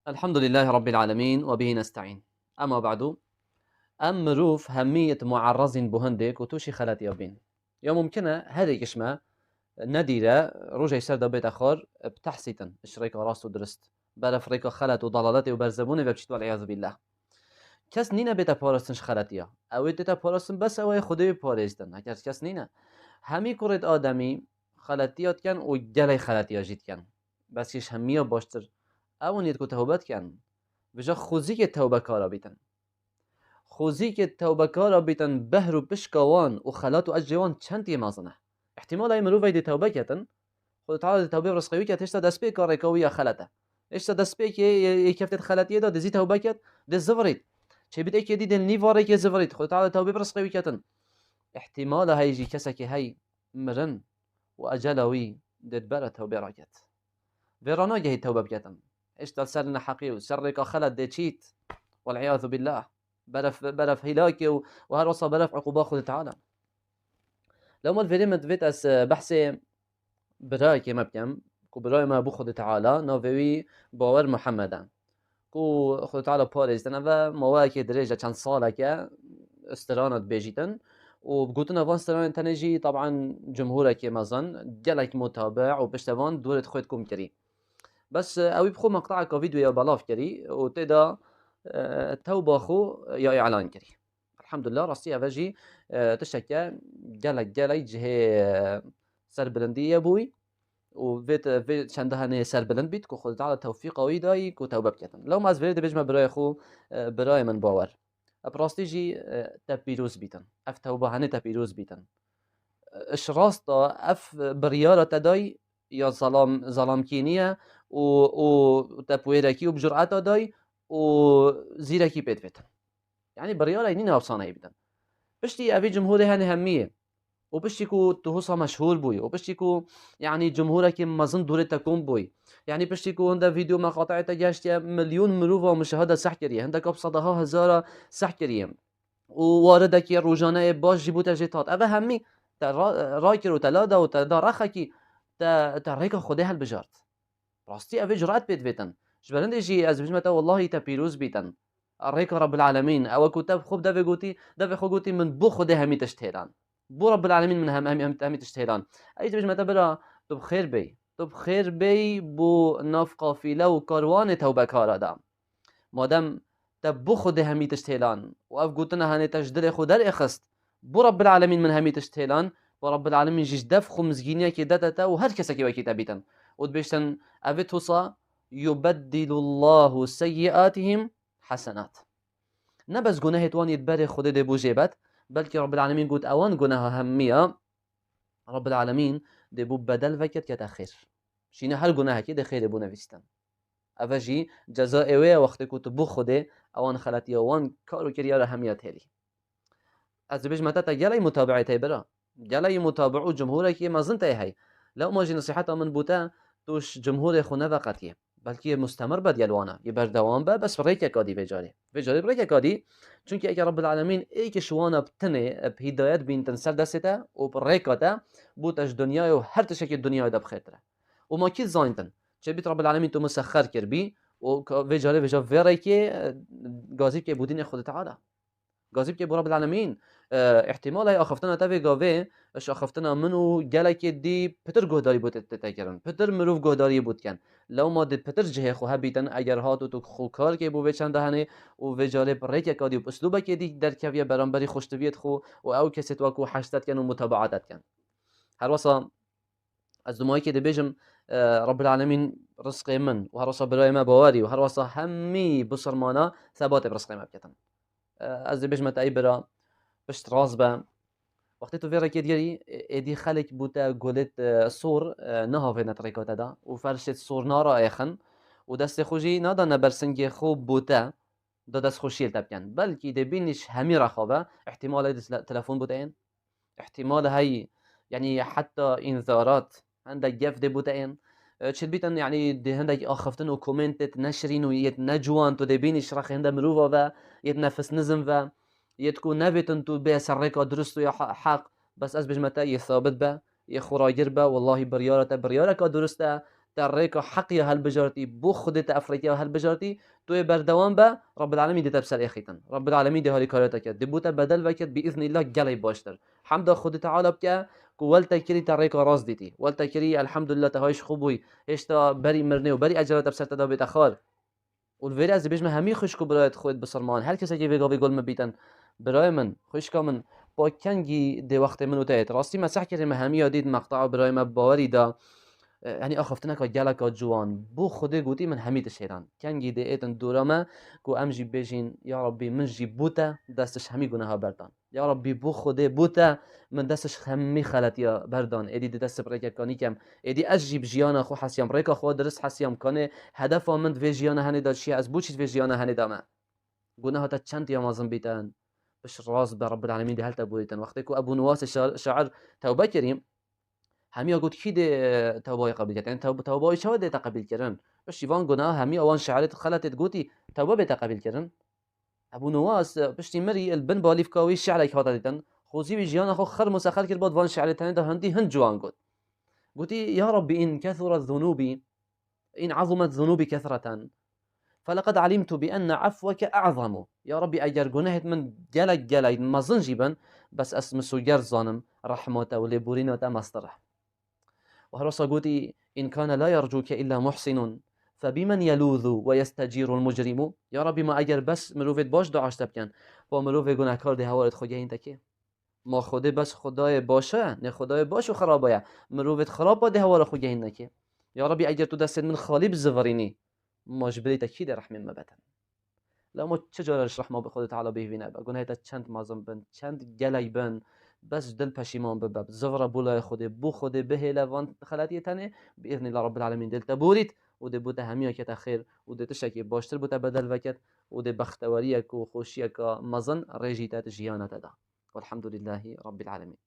الحمد لله رب العالمين وبه نستعين. أما بعد، أم مروف همية معرضين بهندك وتوشي خلات يابين يا ممكنة هذه كشمة نديرة رجع سرد بيت آخر بتحسيتا الشريك راسه درست بلا فريق خلت وضلالته وبرزبوني ببشت والعياذ بالله. كس نينا بيتا بارستنش خلاتيا أو تتا بارستن بس أو خدي بارستن هكذا كس نينا همي كرة آدمي خلاتيات كان وجلي خلاتيا جيت كان بس يش همية باشتر أو نيت كتهوبات كان بجا خوزی که توبه کارا بیتن خوزی که توبه کارا بیتن بهر و بشکوان و خلات و اجوان چند یه مازنه احتمال ای مروفه دی توبه کتن خود تعالی توبه برسقوی کت اشتا دست پی کار کوی خلته اشتا دست پی که کفتت خلاتیه دا دزی توبه کت دز زورید چه بیت که دی دل نیواره که زورید خود تعالی توبه برسقوی کتن احتمال هایجی کسی که هی مرن و اجلوی دد بره توبه راکت ویرانا جهی توبه بکتن اشتغل سرنا حقي وسرك خلد ديتشيت والعياذ بالله برف هلاكي وهروصا برف عقوبة خذ تعالى لو ما الفيلم فيت اس بحثي براي كما بكم كو براي ما بو خذ تعالى نوفي باور محمدا كو خذ تعالى باريس انا و مواكي درجة كان صالك استرانت بيجيتن وبقولنا فان استران تنجي طبعا جمهورك مازن جالك متابع وبشتفان دورة خودكم كريم بس اوی بخو مقطع کا ویدیو یا بلاف کری و تدا توبه خو یا اعلان کری الحمد لله راستی اوجی تشکه جلک جه سر بلندی بوی و فيت چنده هنه سر بلند بید که خود تعالی توفیق اوی دایی که توبه بکتن لو ما از ویده بجمع برای خو برای من باور براستی جی تپیروز بیتن اف توبه هنه تپیروز بیتن اش راستا اف بريارة تداي يا ظلام كينية و تبويركي وبجرأة داي وزيركي بيت يعني بريارة ينين وبصانة يبدن بشتي أبي جمهوري هاني همية وبشتي كو تهوصا مشهور بوي وبشتي كو يعني جمهورك مازن دوري تكون بوي يعني بشتي كو هندا فيديو مقاطع تجاشتيا مليون مروفة ومشاهدة سحكرية هندك أبصدها هزارة سحكرية وواردك روجانه باش جيبوتا جيتات أبا همي راكر وتلادا وتدارخكي تريكا خديها البجارت راستي أفي جرأت بيتن جبرند يجي از بجمتا والله تبيروز بيتن الريكا رب العالمين او كتاب خوب دافي قوتي دافي خو قوتي من بو خده همي تشتهلان بو رب العالمين من همي تشتهلان اي بجمتا برا تو بخير بي تو بخير بي بو ناف قافله وكاروان توبه كارا دا مادام تبو خده همي تشتهلان واف قوتنا هاني تجدل خو در اخست بو رب العالمين من همي تشتهلان ورب العالمين جيش دف خو مزگينيا كي دتتا وهر كسا كي وكي تبيتن ودبشتن أبت وصا يبدل الله سيئاتهم حسنات نبز جناه توان يتبري خد دي بوجيبات بلكي رب العالمين قلت أوان جناه همية رب العالمين دي بو بدل فكت كتأخير شينا هل جناه كده خير بو نفستن أفجي جزاء ويا وقت كنت بو خده أوان خلاتي أوان كارو كريارة همية تهلي از بيج متى تجلي متابعتي برا جلي متابعو جمهورك ما زنت هي لو ما جي نصيحتها من بوتا توش جمهور خونه فقطيه بلکه مستمر بد یلوانه یه بردوام به بس ریک کادی وجاری ریک کادی چونکه اگر رب العالمین ای که شوانه بتنه به هدایت بین تنسر دسته و بریکاته بوتش دنیا و هر تشکی دنیا ده بخیره و ما کی زاینتن چه بیت رب العالمین تو مسخر کر بی و وجاری وریک گازی که بودین خود تعالی گازی که رب العالمین احتمال هي اخفتنا تافي گاوه اش اخفتنا منو گلک دی پتر گهداری بود تکرن پتر مروف گهداری بود کن لو ما دید پتر جه خو هبیتن اگر هاتو تو خو کار که بو چند دهنه و وجاله بریک کادی و اسلوبه که دی در کویه برانبری خوشتویت خو و او کسی تو کو حشتت کن و متابعتت کن هر وصا از دمایی که دبیجم رب العالمین رزق من و هر وصا برای ما باوری و هر وصا همی بسرمانا ثبات برزق ما بکتن از دبیجم تای برا بشت راز با وقتی تو ویرا که دیگری ایدی خالق بوده گلت صور نه في نتریکات دا و فرشت صور نارا ایخن و دست خوشی ندانه برسنگ خوب بوده دست خوشیل تبکن بلکه دبینش همی رخابه احتمال تلفن بوده این احتمال هاي يعني حتى انذارات عندك جف دي بوتين تشد بيتن يعني دي عندك اخفتن وكومنت نشرين ويتنجوان تو دي بينش رخ عند مروفا و يتنفس نزم و يتكون نبيتن تو بي سرقة درستو يا حق بس از بجمتا يثابت با يخراجر با والله بريارة بريارة درسته تريك حقي هالبجرتي بو خودت افريتي هالبجرتي تو بردوام با رب العالمين دي تبسل اخيتن رب العالمين دي هالي كارتك دبوتا بدل وكت باذن الله جلي باشتر حمد خود تعالى بك ولتا كري تريك راس ديتي ولتا كري الحمد لله تهايش خوبوي هشتا بري مرني وبري اجرات تبسل تدا بتاخر والفيري از بيجمع همي خشكو برايت خود بسرمان هر کسی که ویگا ویگل مبیتن برای من خشکا من با کنگی دی وقت منو تایت راستی مسح کردم همي یادید مقطع برای ما باوری دا يعني اخفتنا که جلك جوان بو خودي قوتي من همي تشيران کنگی دی ایتن دورما کو امجي بيجين يا ربي من جي بوتا دستش همي گناها بردان يا ربي بو خودي بوتا من دستش همي خلت يا بردان ادي دست بريكا كاني كم ادي اجيب جيانا خو حسيام ريكا خو درس حسيام كانه هدف من في جيانا هني داد شي از بوچيت في جيانا هني داما گناها تا چند يا مازن بيتان بش راس برب العالمين دي هلتا بويتن وقتك ابو نواس شاعر توبه كريم همي قلت كي دي توبه قبل يعني توبه شو دي تقبل كرن بس يفان گناه همي اوان شعرت خلت قوتي توبه بتقبل كرن ابو نواس بشتي مري البن باليف كاوي شعرك هذا ديتن خوزي بجيانا خو خر مسخر كر بود وان شعرتن ده هندي هند جوان قلت قلتي يا ربي إن كثرت ذنوبي إن عظمت ذنوبي كثرة فلقد علمت بأن عفوك أعظم يا ربي أجر جناهت من جلك ما زنجبا بس اسم سجر ظانم رحمته ولبورينه مصطرح وهرسا قلتي إن كان لا يرجوك إلا محسن فبمن يلوذ ويستجير المجرم يا ربي ما أجر بس مروفت باش دعاش تبكن ومروفت گناهکار ده هوارد خوگه این تکه ما خوده بس خدای باشه نه خدای باش و خرابه مروفت خراب باده هوار خوگه این نکه یا ربی اگر تو دست من خالی بزورینی مجبری تکی در رحم مبتن لا ما چجورش رحمه به خود تعالی بهوینه با گناه تا چند مازم بن چند گلی بن بس دل پشیمان ببب زور بولای خود بو خود به لوان خلاتی تنه باذن الله رب العالمین دل تبورید و ده بوده همیه که تخیر و ده تشکی باشتر بوده بدل وکت و ده بختوریک و خوشیک مازن رجیتات جیانت دا والحمد لله رب العالمين.